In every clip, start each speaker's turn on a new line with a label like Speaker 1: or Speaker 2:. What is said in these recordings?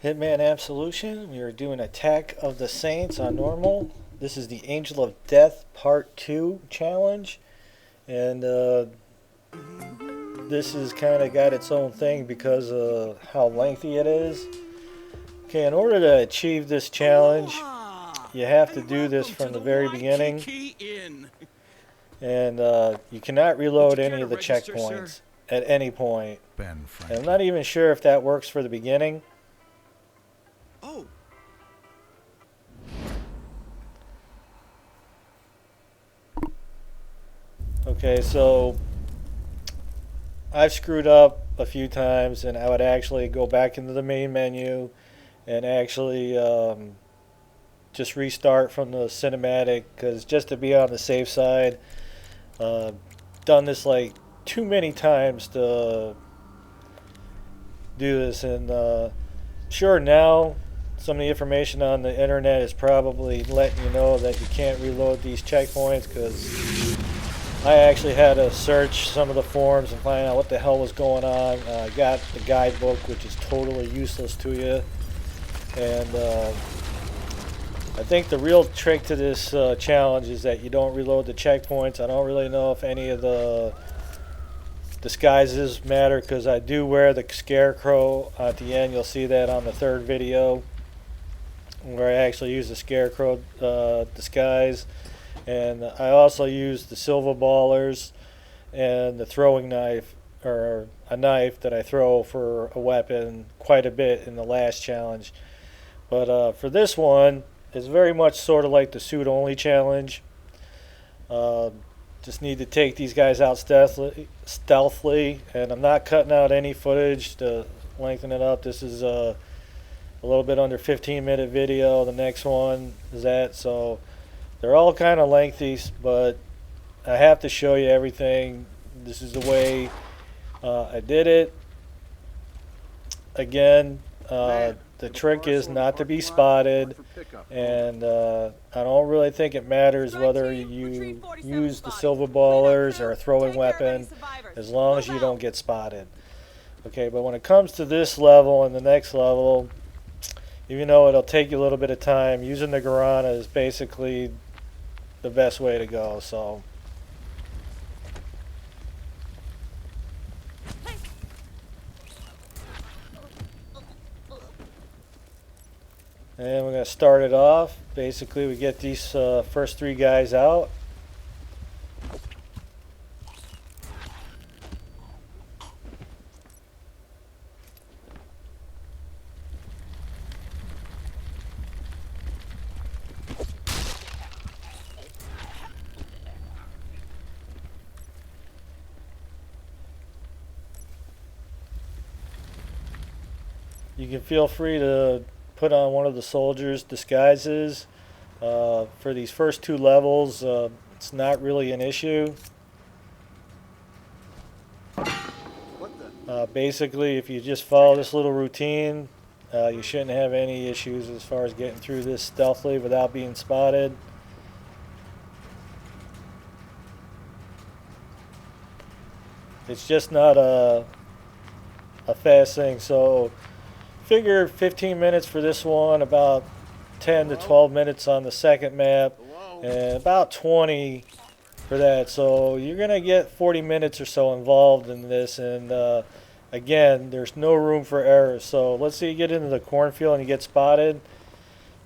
Speaker 1: Hitman Absolution. We are doing Attack of the Saints on normal. This is the Angel of Death Part 2 challenge. And this has kind of got its own thing because of how lengthy it is. Okay, in order to achieve this challenge, you have to do this from the very beginning. And you cannot reload any of the checkpoints at any point. And I'm not even sure if that works for the beginning.
Speaker 2: Oh.
Speaker 1: Okay, so I've screwed up a few times, and I would actually go back into the main menu and actually just restart from the cinematic, because just to be on the safe side. Done this like too many times to do this, and sure, now some of the information on the internet is probably letting you know that you can't reload these checkpoints, because I actually had to search some of the forums and find out what the hell was going on. I got the guidebook, which is totally useless to you, and I think the real trick to this challenge is that you don't reload the checkpoints. I don't really know if any of the disguises matter, because I do wear the scarecrow at the end. You'll see that on the third video where I actually use the scarecrow disguise. And I also use the silver ballers and the throwing knife, or a knife that I throw for a weapon, quite a bit in the last challenge. But for this one, it's very much sort of like the suit only challenge. Just need to take these guys out stealthily, and I'm not cutting out any footage to lengthen it up. This is a little bit under 15-minute video. The next one is that, so they're all kind of lengthy, but I have to show you everything. This is the way I did it. Again, the trick is not to be spotted, and I don't really think it matters whether you use the silver ballers or a throwing weapon, as long as you don't get spotted. Okay, but when it comes to this level and the next level, even though it'll take you a little bit of time, using the Guarana is basically the best way to go. So and we're going to start it off. Basically, we get these first three guys out. You can feel free to put on one of the soldiers' disguises. For these first two levels, it's not really an issue. Basically, if you just follow this little routine, you shouldn't have any issues as far as getting through this stealthily without being spotted. It's just not a fast thing, so figure 15 minutes for this one, about 10 to 12 minutes on the second map, and about 20 for that. So you're going to get 40 minutes or so involved in this, and again, there's no room for error. So let's say you get into the cornfield and you get spotted.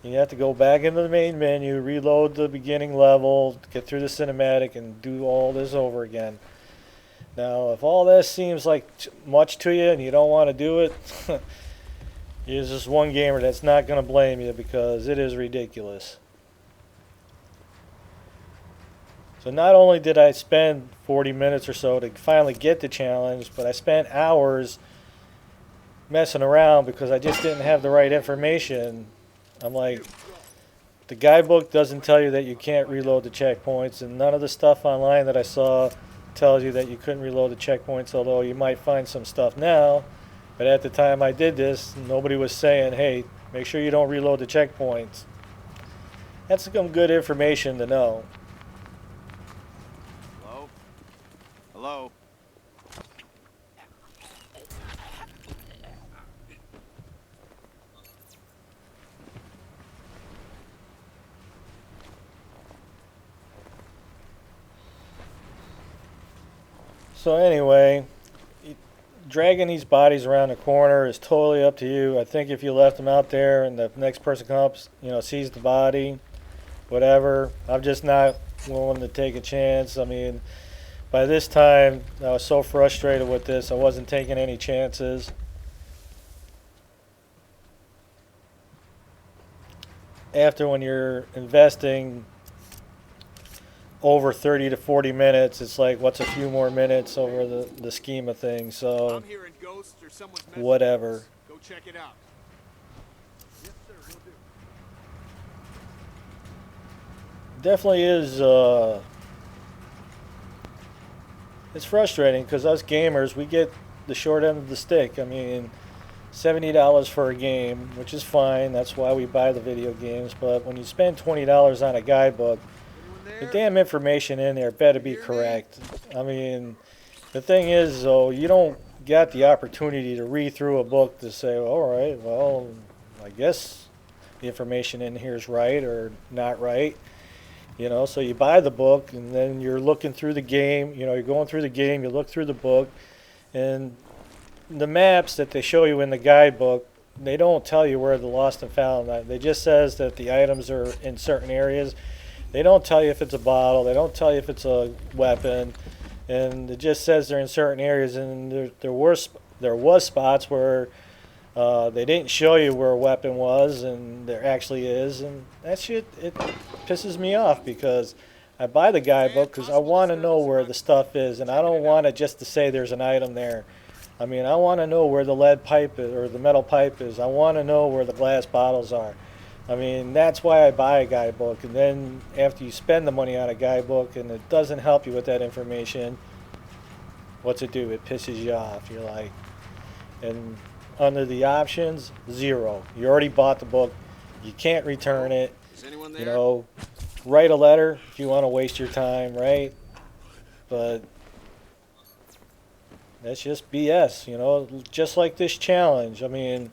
Speaker 1: You have to go back into the main menu, reload the beginning level, get through the cinematic, and do all this over again. Now, if all this seems like much to you and you don't want to do it, there's just one gamer that's not going to blame you, because it is ridiculous. So not only did I spend 40 minutes or so to finally get the challenge, but I spent hours messing around because I just didn't have the right information. I'm like, the guidebook doesn't tell you that you can't reload the checkpoints, and none of the stuff online that I saw tells you that you couldn't reload the checkpoints, although you might find some stuff now. But at the time I did this, nobody was saying, hey, make sure you don't reload the checkpoints. That's some good information to know.
Speaker 2: Hello? Hello?
Speaker 1: So anyway, dragging these bodies around the corner is totally up to you. I think if you left them out there and the next person comes, sees the body, whatever. I'm just not willing to take a chance. I mean, by this time, I was so frustrated with this, I wasn't taking any chances. After when you're investing over 30 to 40 minutes, it's like, what's a few more minutes over the scheme of things? So,
Speaker 2: I'm hearing ghosts or someone's messing with
Speaker 1: whatever.
Speaker 2: us. Go check it out. Yes, sir, will do.
Speaker 1: Definitely is, it's frustrating because us gamers, we get the short end of the stick. I mean, $70 for a game, which is fine. That's why we buy the video games. But when you spend $20 on a guidebook,
Speaker 2: Anyone
Speaker 1: the
Speaker 2: there?
Speaker 1: damn information in there better be correct. I mean, the thing is, though, you don't get the opportunity to read through a book to say, all right, well, I guess the information in here is right or not right. So you buy the book, and then you're looking through the game. You're going through the game, you look through the book, and the maps that they show you in the guidebook, they don't tell you where the lost and found. They just says that the items are in certain areas. They don't tell you if it's a bottle. They don't tell you if it's a weapon, and it just says they're in certain areas. And there was spots where they didn't show you where a weapon was, and there actually is, and that shit, it pisses me off because I buy the guidebook because I want to know where the stuff is, and I don't want it just to say there's an item there. I mean, I want to know where the lead pipe is or the metal pipe is. I want to know where the glass bottles are. I mean, that's why I buy a guidebook, and then after you spend the money on a guidebook and it doesn't help you with that information, what's it do? It pisses you off. You're like, and under the options, 0. You already bought the book. You can't return it.
Speaker 2: Is anyone there?
Speaker 1: Write a letter if you want to waste your time, right? But that's just BS, just like this challenge. I mean,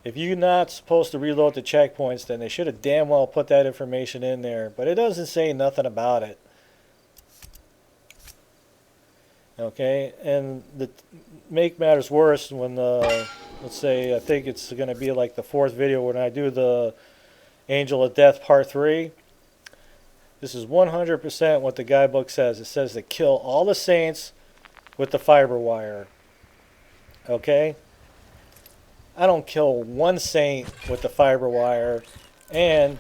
Speaker 1: if you're not supposed to reload the checkpoints, then they should have damn well put that information in there. But it doesn't say nothing about it. Okay, and make matters worse when let's say, I think it's going to be like the 4th video when I do the Angel of Death Part 3. This is 100% what the guidebook says. It says to kill all the saints with the fiber wire. Okay? I don't kill one saint with the fiber wire, and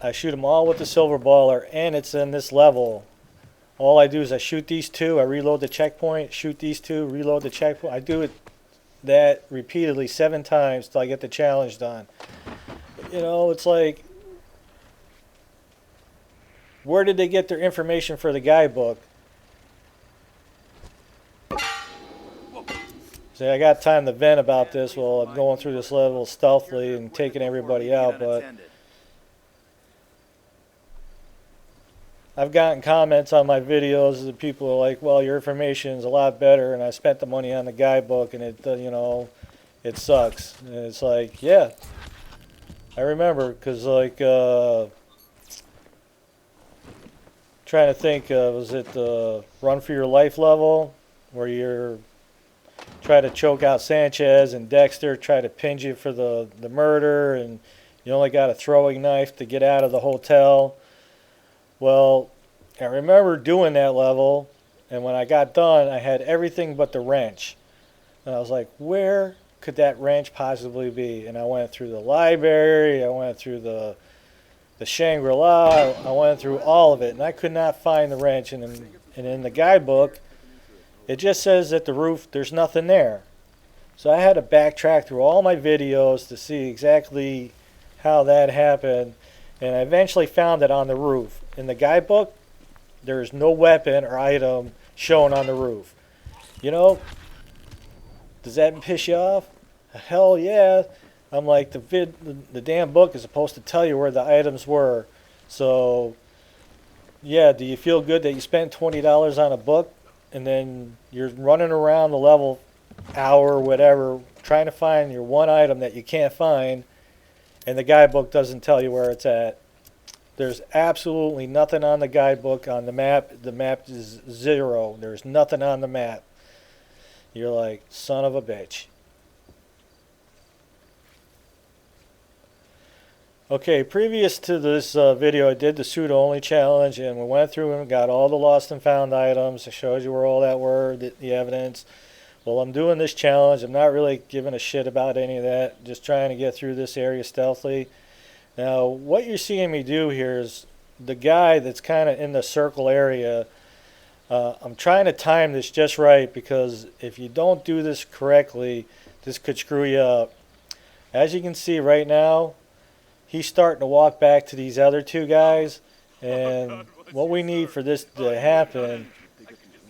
Speaker 1: I shoot them all with the silver baller, and it's in this level. All I do is I shoot these 2, I reload the checkpoint, shoot these 2, reload the checkpoint. I do that repeatedly 7 times till I get the challenge done. It's like, where did they get their information for the guidebook? See, I got time to vent about this while I'm going through this level stealthily and taking everybody out, but I've gotten comments on my videos that people are like, well, your information is a lot better, and I spent the money on the guidebook, and it, it sucks. And it's like, yeah, I remember, because trying to think, was it the Run for Your Life level, where you're try to choke out Sanchez and Dexter try to pin you for the murder, and you only got a throwing knife to get out of the hotel. Well, I remember doing that level, and when I got done, I had everything but the wrench. And I was like, where could that wrench possibly be? And I went through the library, I went through the Shangri-La, I went through all of it, and I could not find the wrench. And in the guidebook, it just says that the roof, there's nothing there. So I had to backtrack through all my videos to see exactly how that happened, and I eventually found it on the roof. In the guidebook, there's no weapon or item shown on the roof. Does that piss you off? Hell yeah. I'm like, the damn book is supposed to tell you where the items were. So, yeah, do you feel good that you spent $20 on a book and then you're running around the level hour or whatever trying to find your one item that you can't find, and the guidebook doesn't tell you where it's at? There's absolutely nothing on the guidebook on the map. The map is zero. There's nothing on the map. You're like, son of a bitch. Okay, previous to this video, I did the pseudo-only challenge, and we went through and got all the lost and found items. It shows you where all that were, the evidence. Well, I'm doing this challenge. I'm not really giving a shit about any of that. Just trying to get through this area stealthily. Now, what you're seeing me do here is the guy that's kind of in the circle area. I'm trying to time this just right, because if you don't do this correctly, this could screw you up. As you can see right now, he's starting to walk back to these other two guys, and what we need for this to happen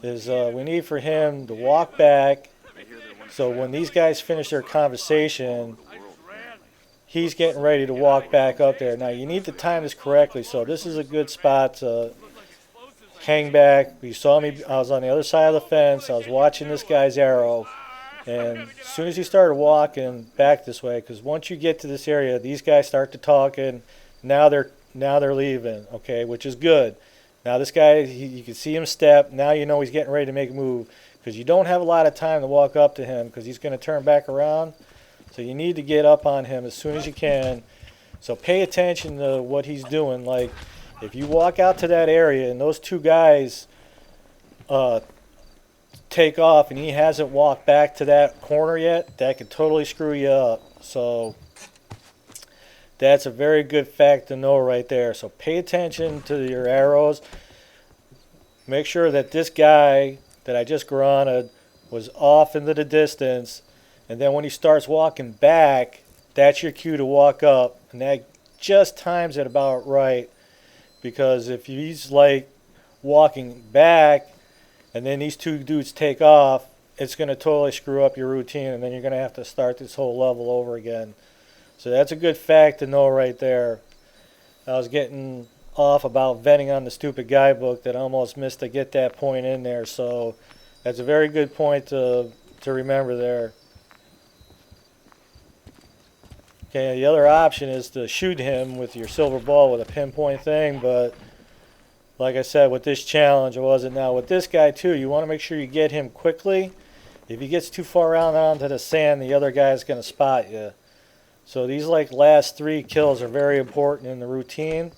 Speaker 1: is we need for him to walk back, so when these guys finish their conversation, he's getting ready to walk back up there. Now you need to time this correctly, so this is a good spot to hang back. You saw me, I was on the other side of the fence, I was watching this guy's arrow, and as soon as he started walking back this way, because once you get to this area, these guys start to talk, and now they're leaving, okay, which is good. Now this guy, you can see him step. Now you know he's getting ready to make a move, because you don't have a lot of time to walk up to him, because he's going to turn back around. So you need to get up on him as soon as you can. So pay attention to what he's doing. Like, if you walk out to that area and those two guys take off and he hasn't walked back to that corner yet, that could totally screw you up. So that's a very good fact to know right there. So pay attention to your arrows. Make sure that this guy that I just granted was off into the distance, and then when he starts walking back, that's your cue to walk up, and that just times it about right. Because if he's like walking back and then these two dudes take off, it's going to totally screw up your routine, and then you're going to have to start this whole level over again. So that's a good fact to know right there. I was getting off about venting on the stupid guidebook that I almost missed to get that point in there. So that's a very good point to remember there. Okay, the other option is to shoot him with your silver ball with a pinpoint thing, but like I said, with this challenge, it wasn't. Now with this guy too, you want to make sure you get him quickly. If he gets too far around onto the sand, the other guy's going to spot you. So these like last 3 kills are very important in the routine.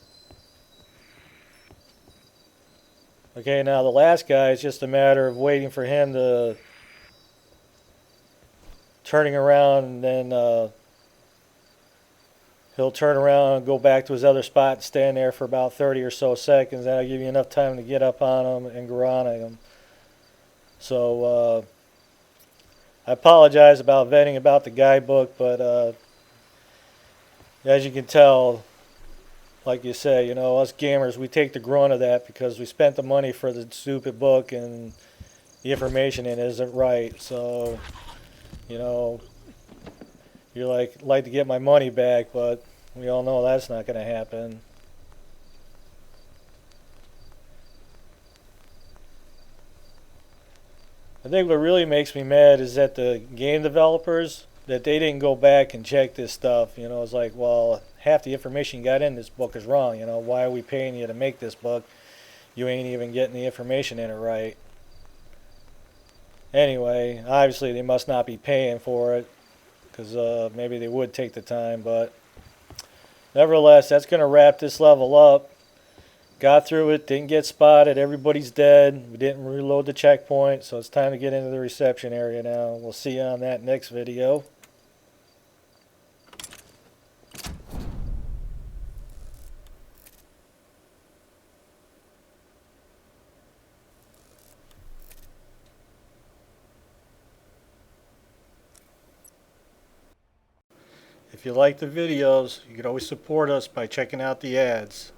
Speaker 1: Okay, now the last guy is just a matter of waiting for him to turning around, and then he'll turn around and go back to his other spot and stand there for about 30 or so seconds. That'll give you enough time to get up on him and garana him. So I apologize about venting about the guidebook, but as you can tell, like you say, you know, us gamers, we take the grunt of that because we spent the money for the stupid book and the information in it isn't right. So, you know, you're like to get my money back, but we all know that's not going to happen. I think what really makes me mad is that the game developers, that they didn't go back and check this stuff. You know, it's like, well, half the information you got in this book is wrong. You know, why are we paying you to make this book? You ain't even getting the information in it right. Anyway, obviously they must not be paying for it, because maybe they would take the time, but nevertheless, that's going to wrap this level up. Got through it, didn't get spotted, everybody's dead. We didn't reload the checkpoint, so it's time to get into the reception area now. We'll see you on that next video. If you like the videos, you can always support us by checking out the ads.